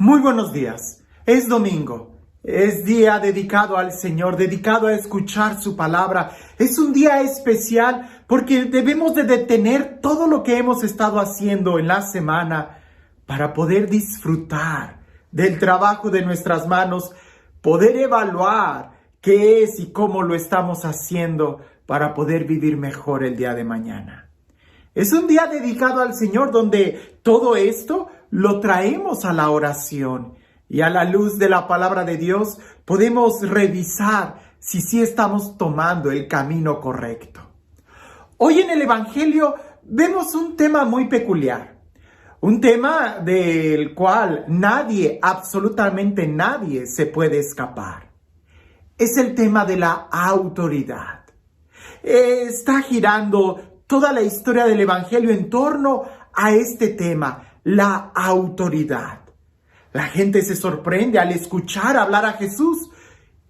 Muy buenos días. Es domingo. Es día dedicado al Señor, dedicado a escuchar su palabra. Es un día especial porque debemos de detener todo lo que hemos estado haciendo en la semana para poder disfrutar del trabajo de nuestras manos, poder evaluar qué es y cómo lo estamos haciendo para poder vivir mejor el día de mañana. Es un día dedicado al Señor donde todo esto lo traemos a la oración y a la luz de la palabra de Dios podemos revisar si sí estamos tomando el camino correcto. Hoy en el Evangelio vemos un tema muy peculiar, un tema del cual nadie, absolutamente nadie se puede escapar. Es el tema de la autoridad. Está girando toda la historia del Evangelio en torno a este tema, la autoridad. La gente se sorprende al escuchar hablar a Jesús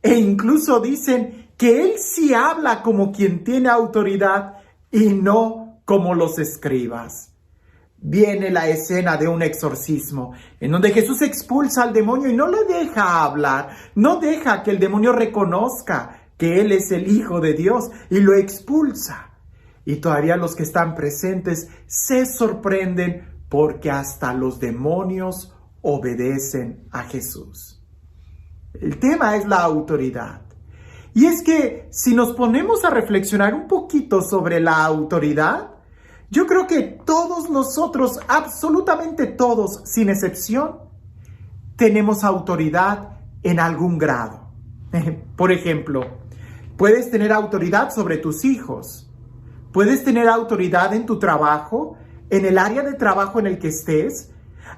e incluso dicen que Él sí habla como quien tiene autoridad y no como los escribas. Viene la escena de un exorcismo en donde Jesús expulsa al demonio y no le deja hablar, no deja que el demonio reconozca que Él es el Hijo de Dios y lo expulsa. Y todavía los que están presentes se sorprenden porque hasta los demonios obedecen a Jesús. El tema es la autoridad. Y es que si nos ponemos a reflexionar un poquito sobre la autoridad, yo creo que todos nosotros, absolutamente todos, sin excepción, tenemos autoridad en algún grado. Por ejemplo, puedes tener autoridad sobre tus hijos. Puedes tener autoridad en tu trabajo, en el área de trabajo en el que estés.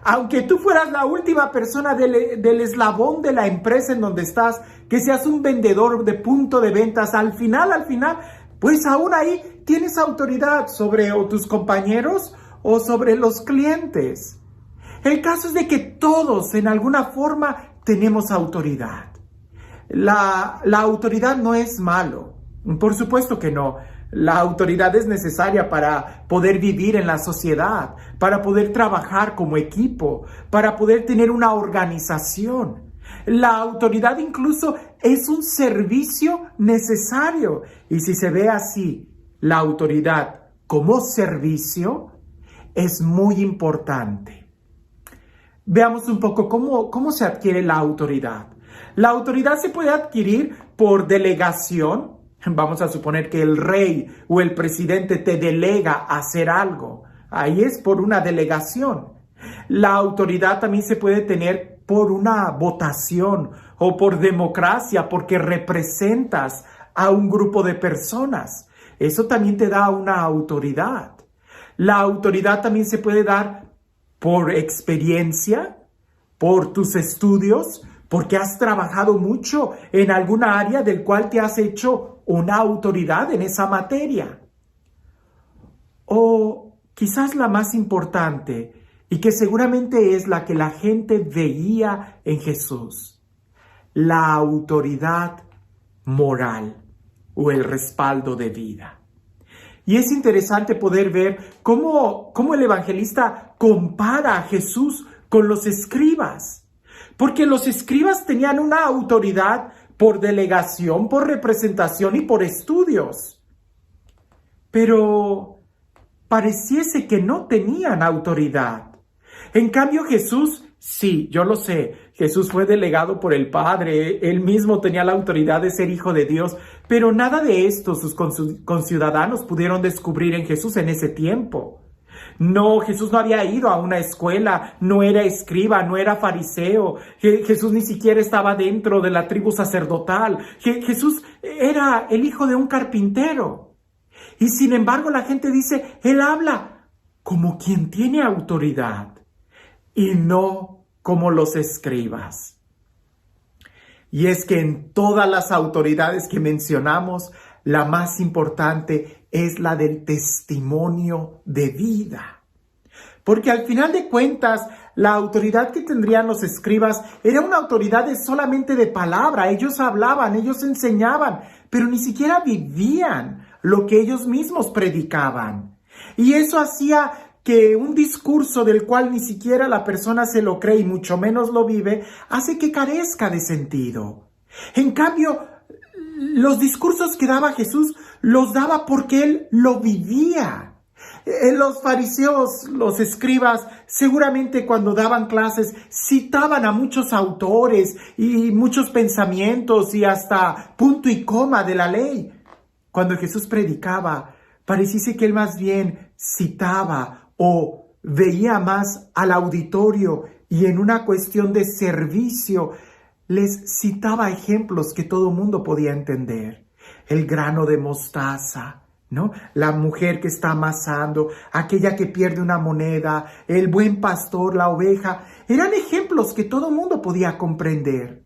Aunque tú fueras la última persona del eslabón de la empresa en donde estás, que seas un vendedor de punto de ventas, al final, pues aún ahí tienes autoridad sobre o tus compañeros o sobre los clientes. El caso es de que todos en alguna forma tenemos autoridad. La autoridad no es malo, por supuesto que no. La autoridad es necesaria para poder vivir en la sociedad, para poder trabajar como equipo, para poder tener una organización. La autoridad incluso es un servicio necesario. Y si se ve así, la autoridad como servicio es muy importante. Veamos un poco cómo se adquiere la autoridad. La autoridad se puede adquirir por delegación. Vamos a suponer que el rey o el presidente te delega a hacer algo. Ahí es por una delegación. La autoridad también se puede tener por una votación o por democracia, porque representas a un grupo de personas. Eso también te da una autoridad. La autoridad también se puede dar por experiencia, por tus estudios, porque has trabajado mucho en alguna área del cual te has hecho una autoridad en esa materia. O quizás la más importante, y que seguramente es la que la gente veía en Jesús, la autoridad moral o el respaldo de vida. Y es interesante poder ver cómo el evangelista compara a Jesús con los escribas. Porque los escribas tenían una autoridad por delegación, por representación y por estudios. Pero pareciese que no tenían autoridad. En cambio Jesús, sí, yo lo sé, Jesús fue delegado por el Padre, él mismo tenía la autoridad de ser hijo de Dios, pero nada de esto sus conciudadanos pudieron descubrir en Jesús en ese tiempo. No, Jesús no había ido a una escuela, no era escriba, no era fariseo. Jesús ni siquiera estaba dentro de la tribu sacerdotal. Jesús era el hijo de un carpintero. Y sin embargo la gente dice, Él habla como quien tiene autoridad y no como los escribas. Y es que en todas las autoridades que mencionamos, la más importante es la del testimonio de vida. Porque al final de cuentas, la autoridad que tendrían los escribas era una autoridad solamente de palabra. Ellos hablaban, ellos enseñaban, pero ni siquiera vivían lo que ellos mismos predicaban. Y eso hacía que un discurso del cual ni siquiera la persona se lo cree y mucho menos lo vive, hace que carezca de sentido. En cambio, los discursos que daba Jesús los daba porque Él lo vivía. Los fariseos, los escribas, seguramente cuando daban clases citaban a muchos autores y muchos pensamientos y hasta punto y coma de la ley. Cuando Jesús predicaba, pareciese que Él más bien citaba o veía más al auditorio y en una cuestión de servicio les citaba ejemplos que todo mundo podía entender. El grano de mostaza, ¿no? La mujer que está amasando, aquella que pierde una moneda, el buen pastor, la oveja, eran ejemplos que todo mundo podía comprender.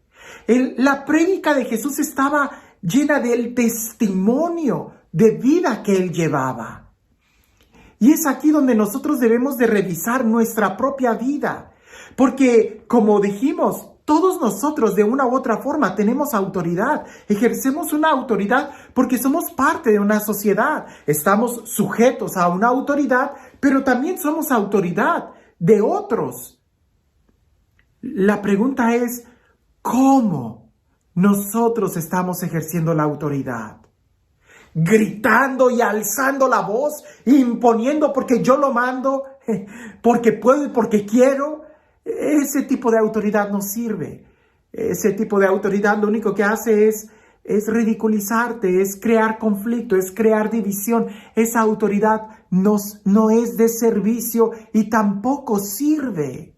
La prédica de Jesús estaba llena del testimonio de vida que Él llevaba. Y es aquí donde nosotros debemos de revisar nuestra propia vida, porque como dijimos, todos nosotros de una u otra forma tenemos autoridad, ejercemos una autoridad porque somos parte de una sociedad, estamos sujetos a una autoridad, pero también somos autoridad de otros. La pregunta es, ¿cómo nosotros estamos ejerciendo la autoridad? Gritando y alzando la voz, imponiendo porque yo lo mando, porque puedo y porque quiero. Ese tipo de autoridad no sirve. Ese tipo de autoridad lo único que hace es ridiculizarte, es crear conflicto, es crear división. Esa autoridad no es de servicio y tampoco sirve.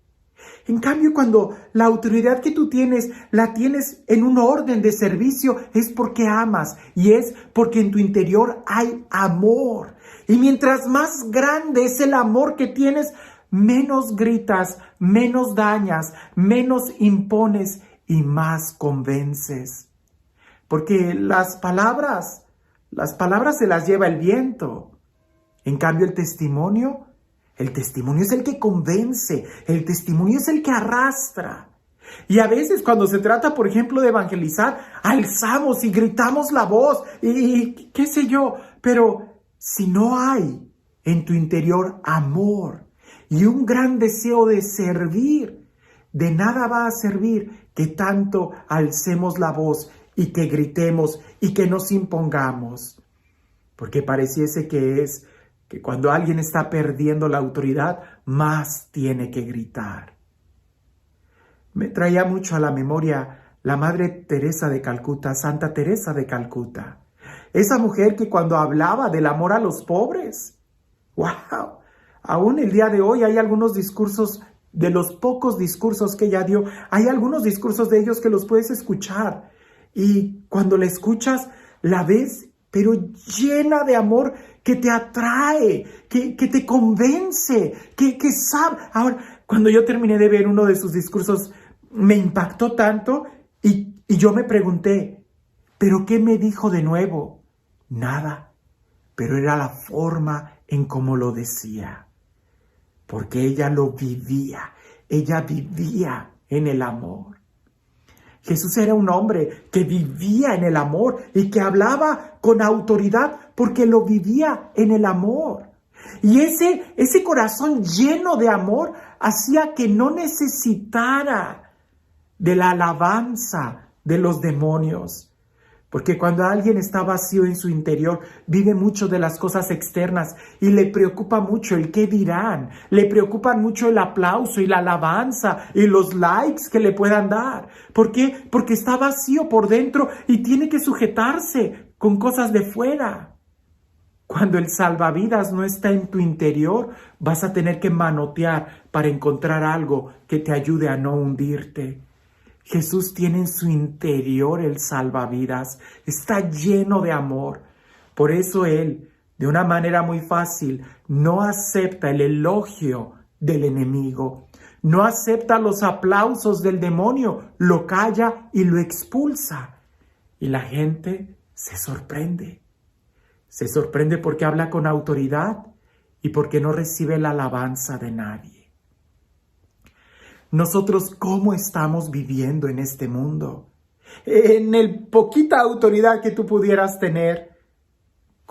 En cambio, cuando la autoridad que tú tienes, la tienes en un orden de servicio, es porque amas y es porque en tu interior hay amor. Y mientras más grande es el amor que tienes, menos gritas, menos dañas, menos impones y más convences. Porque las palabras se las lleva el viento. En cambio, el testimonio es el que convence, el testimonio es el que arrastra. Y a veces cuando se trata, por ejemplo, de evangelizar, alzamos y gritamos la voz y qué sé yo, pero si no hay en tu interior amor y un gran deseo de servir, de nada va a servir que tanto alcemos la voz y que gritemos y que nos impongamos. Porque pareciese que cuando alguien está perdiendo la autoridad, más tiene que gritar. Me traía mucho a la memoria la Madre Teresa de Calcuta, Santa Teresa de Calcuta. Esa mujer que cuando hablaba del amor a los pobres, ¡wow! Aún el día de hoy hay algunos discursos, de los pocos discursos que ella dio, hay algunos discursos de ellos que los puedes escuchar. Y cuando la escuchas, la ves, pero llena de amor, que te atrae, que te convence, que sabe. Ahora, cuando yo terminé de ver uno de sus discursos, me impactó tanto y yo me pregunté, ¿pero qué me dijo de nuevo? Nada, pero era la forma en cómo lo decía. Porque ella lo vivía, ella vivía en el amor. Jesús era un hombre que vivía en el amor y que hablaba con autoridad porque lo vivía en el amor. Y ese corazón lleno de amor hacía que no necesitara de la alabanza de los demonios. Porque cuando alguien está vacío en su interior, vive mucho de las cosas externas y le preocupa mucho el qué dirán, le preocupan mucho el aplauso y la alabanza y los likes que le puedan dar. ¿Por qué? Porque está vacío por dentro y tiene que sujetarse con cosas de fuera. Cuando el salvavidas no está en tu interior, vas a tener que manotear para encontrar algo que te ayude a no hundirte. Jesús tiene en su interior el salvavidas, está lleno de amor. Por eso Él, de una manera muy fácil, no acepta el elogio del enemigo, no acepta los aplausos del demonio, lo calla y lo expulsa. Y la gente se sorprende porque habla con autoridad y porque no recibe la alabanza de nadie. Nosotros, ¿cómo estamos viviendo en este mundo? En el poquita autoridad que tú pudieras tener,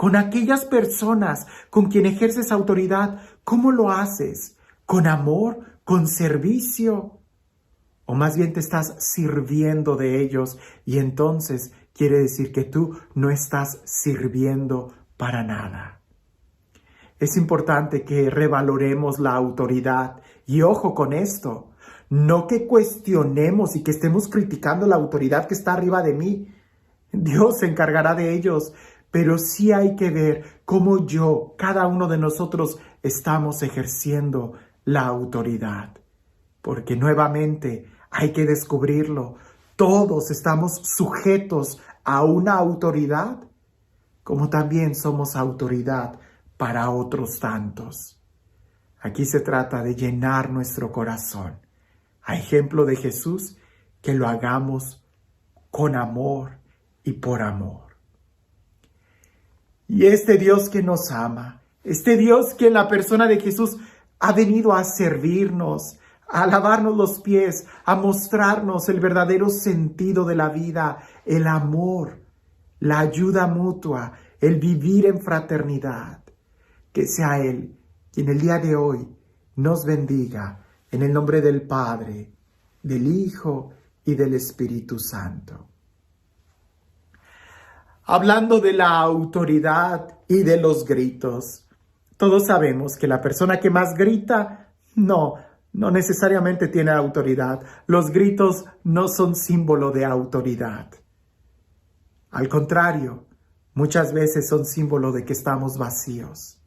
con aquellas personas con quien ejerces autoridad, ¿cómo lo haces? ¿Con amor? ¿Con servicio? O más bien te estás sirviendo de ellos y entonces quiere decir que tú no estás sirviendo para nada. Es importante que revaloremos la autoridad y ojo con esto, no que cuestionemos y que estemos criticando la autoridad que está arriba de mí. Dios se encargará de ellos, pero sí hay que ver cómo cada uno de nosotros estamos ejerciendo la autoridad. Porque nuevamente hay que descubrirlo. Todos estamos sujetos a una autoridad, como también somos autoridad para otros tantos. Aquí se trata de llenar nuestro corazón. A ejemplo de Jesús, que lo hagamos con amor y por amor. Y este Dios que nos ama, este Dios que en la persona de Jesús ha venido a servirnos, a lavarnos los pies, a mostrarnos el verdadero sentido de la vida, el amor, la ayuda mutua, el vivir en fraternidad. Que sea Él quien el día de hoy nos bendiga en el nombre del Padre, del Hijo y del Espíritu Santo. Hablando de la autoridad y de los gritos, todos sabemos que la persona que más grita no necesariamente tiene autoridad. Los gritos no son símbolo de autoridad. Al contrario, muchas veces son símbolo de que estamos vacíos.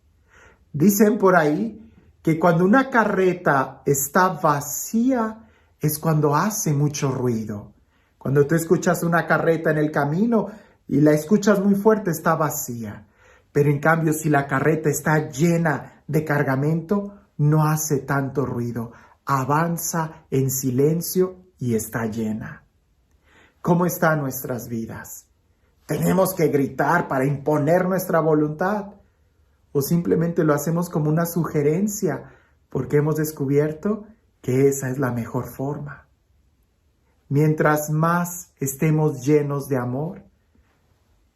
Dicen por ahí que cuando una carreta está vacía es cuando hace mucho ruido. Cuando tú escuchas una carreta en el camino y la escuchas muy fuerte, está vacía. Pero en cambio, si la carreta está llena de cargamento, no hace tanto ruido. Avanza en silencio y está llena. ¿Cómo están nuestras vidas? ¿Tenemos que gritar para imponer nuestra voluntad? ¿O simplemente lo hacemos como una sugerencia porque hemos descubierto que esa es la mejor forma? Mientras más estemos llenos de amor,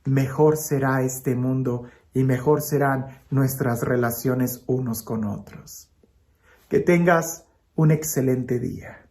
mejor será este mundo y mejor serán nuestras relaciones unos con otros. Que tengas un excelente día.